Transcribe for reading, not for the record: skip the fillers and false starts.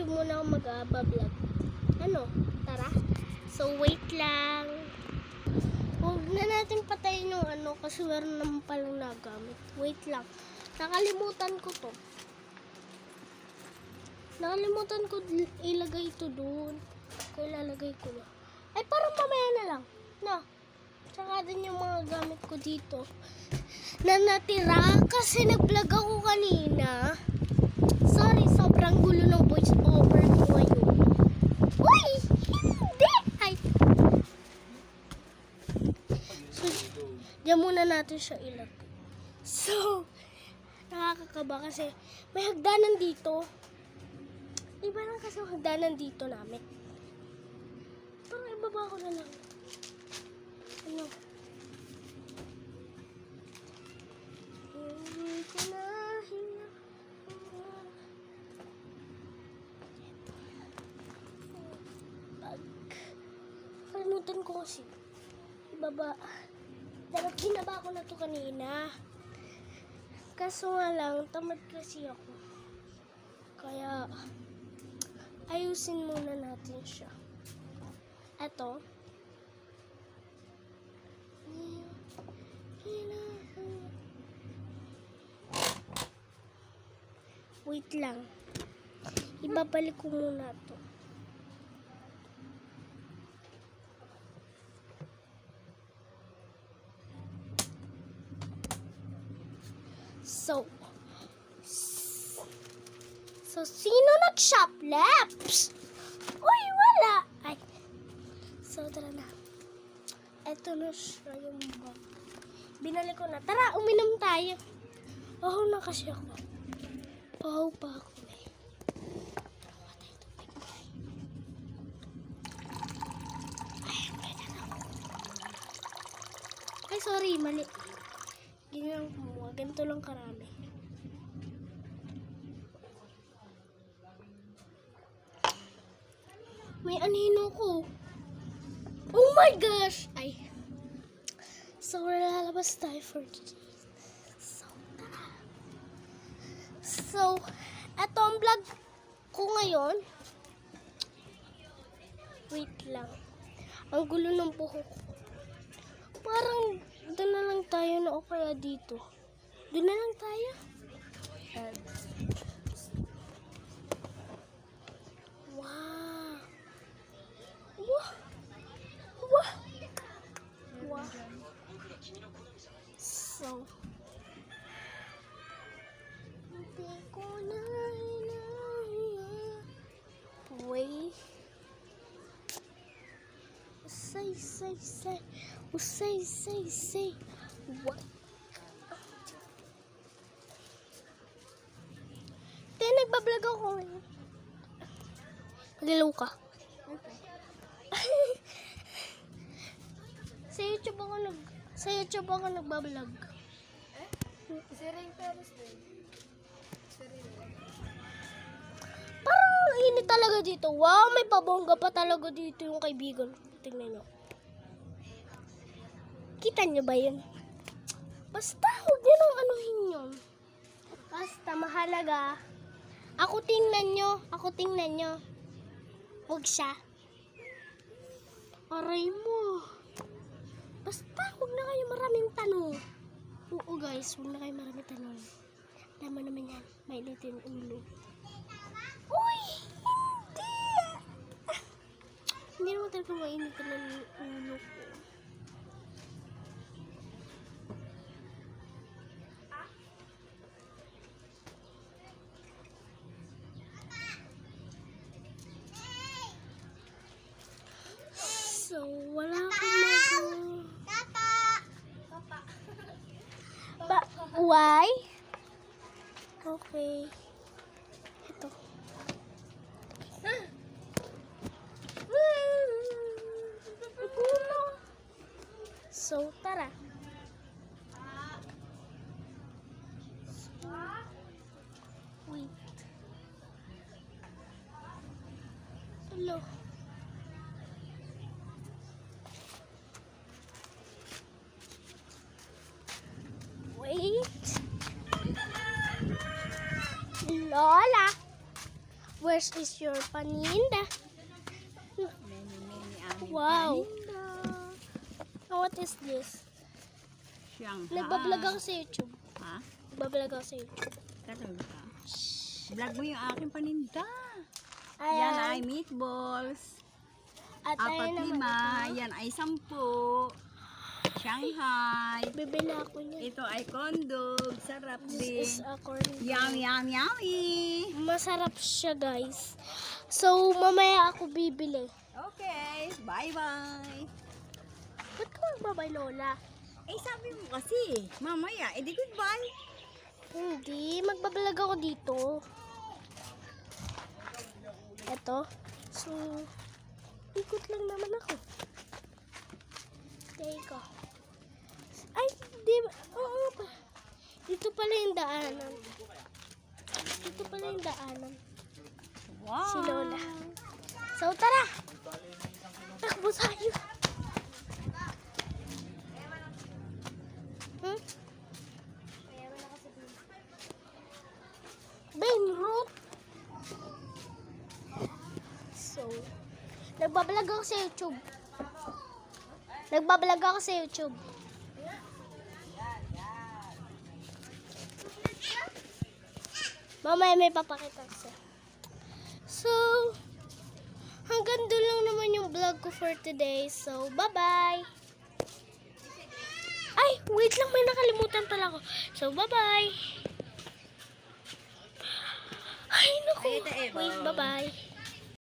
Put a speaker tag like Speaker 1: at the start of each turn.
Speaker 1: muna ako mag-vlog. Ano? Tara. So, wait lang. Huwag na natin patayin yung ano kasi meron naman palang nagamit. Wait lang. Nakalimutan ko to. Nakalimutan ko ilagay ito doon. Kaya ilalagay ko na. Ay, parang mamaya na lang. No. Tsaka din yung mga gamit ko dito. Na natira kasi nag-vlog ako kanina. Sorry, sobrang gulo ng voice over ko ngayon. Uy! Hindi! Ay! So, diyan muna natin siya ilagay. So, nakakakaba kasi may hagdanan dito. Iba lang kasi yung hagdanan dito namin. Parang ibaba ko na lang. Ano? Hindi ko na kalimutan ko kasi ibaba. Dapat binaba ko na to kanina. Kaso nga lang, tamad kasi ako. Kaya, ayusin muna natin siya. Eto. Wait lang. Ibabalik ko muna to. So, sino nag-shoplifts? Uy, wala! Ay. So, tara na. Eto na siya yung bag. Binalik ko na. Tara, uminom tayo. Oh, na kasi ako. Oh, pa ako eh. Ay, sorry, mali. Ganyan mo. Ganito lang karami. May anino ko. Oh my gosh! Ay. So, lalabas tayo for today. So, tara. So, eto ang vlog ko ngayon. Wait lang. Ang gulo ng buhok ko. Parang doon na lang tayo na o kaya dito. Doon na lang tayo. Wow. Wow. Wow. Wow. So, hindi ko na wait. Say. What? Nagbablog ako ngayon. Lilaw ka. Sa YouTube ako nagbablog.
Speaker 2: Si Ring Paris din.
Speaker 1: Parang init talaga dito. Wow, may pabongga pa talaga dito yung kaibigan. Tingnan nyo. Kita nyo ba yun? Basta, huwag nyo nang anuhin yun. Basta, mahalaga. Ako tingnan nyo. Huwag siya. Aray mo. Basta, huwag na kayo maraming tanong. Oo guys, huwag na kayo maraming tanong. Tama naman yan. May litin ulo. Uy! Hindi! Hindi naman talaga mainitin ng ulo ko. So, wala akong why? Okay. Ito. So, tara. Wait. Hello. Wait. Lola. Where Where's is your paninda?
Speaker 3: Many aming
Speaker 1: Wow.
Speaker 3: paninda.
Speaker 1: What is this?
Speaker 3: Shanghai.
Speaker 1: Nagbablog ako sa YouTube.
Speaker 3: Ha?
Speaker 1: Nagbablog ako sa YouTube.
Speaker 3: Talaga ka? Vlog mo yung aking paninda. Yan ay
Speaker 1: Ayan.
Speaker 3: meatballs.
Speaker 1: At ayan naman
Speaker 3: 4-5.
Speaker 1: ito.
Speaker 3: Yan ay 10. Shanghai.
Speaker 1: Bibili ako niyan.
Speaker 3: Ito ay kondog. Sarap
Speaker 1: This is
Speaker 3: din.
Speaker 1: a corn.
Speaker 3: Yummy, yummy, yummy.
Speaker 1: Masarap siya, guys. So, mamaya ako bibili.
Speaker 3: Okay. Bye-bye.
Speaker 1: Ba't ka magbabay, Lola?
Speaker 3: Eh, sabi mo kasi, mamaya, edi goodbye.
Speaker 1: Hindi. Magbablog ako dito. Eto. So, ikot lang naman ako. Teka. Ay, di ba? Oo pa. Dito pala yung daanan. Dito pala yung daanan.
Speaker 3: Wow.
Speaker 1: Si Lola. So, tara! Takbo tayo! Hmm? Main road! So, nagbablog ako sa YouTube. Nagbablog ako sa YouTube. Mamaya may papakita ko sa'yo. So, hanggang doon lang naman yung vlog ko for today. So, bye-bye! Ay, wait lang, may nakalimutan pala ako. So, bye-bye! Ay, naku.
Speaker 3: Ay, ito,
Speaker 1: Wait, bye-bye.